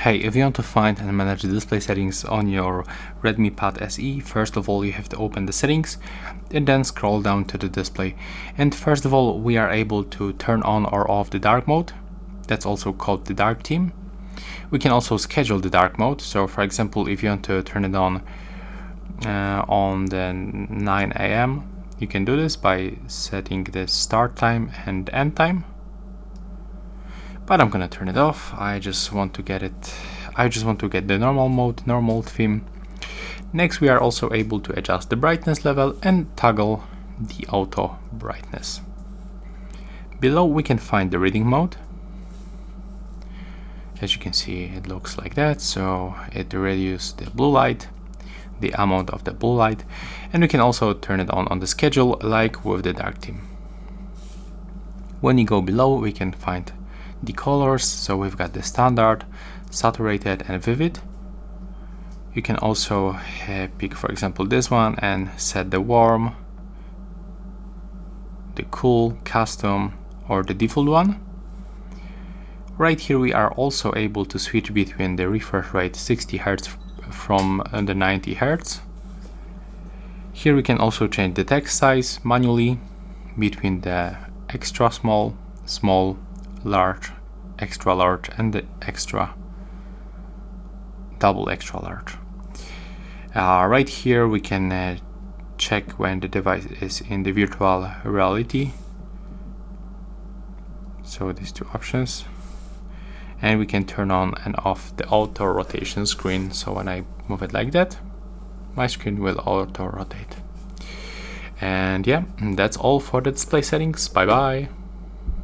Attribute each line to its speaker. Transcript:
Speaker 1: Hey, if you want to find and manage the display settings on your Redmi Pad SE, first of all you have to open the settings and then scroll down to the display. And first of all we are able to turn on or off the dark mode. That's also called the dark theme. We can also schedule the dark mode. So for example, if you want to turn it on the 9 AM, you can do this by setting the start time and end time. But I'm gonna turn it off. I just want to get the normal mode, normal theme. Next, we are also able to adjust the brightness level and toggle the auto brightness. Below we can find the reading mode. As you can see, it looks like that. So it reduces the blue light, the amount of the blue light, and we can also turn it on the schedule like with the dark theme. When you go below, we can find the colors. So we've got the standard, saturated and vivid. You can also pick, for example, this one and set the warm, the cool, custom, or the default one. Right here we are also able to switch between the refresh rate 60 Hz from the 90 Hz. Here we can also change the text size manually between the extra small, small, large, extra large, and the extra double extra large. Right here we can check when the device is in the virtual reality. So these two options, and we can turn on and off the auto rotation screen. So when I move it like that, my screen will auto rotate. And yeah, that's all for the display settings. Bye bye.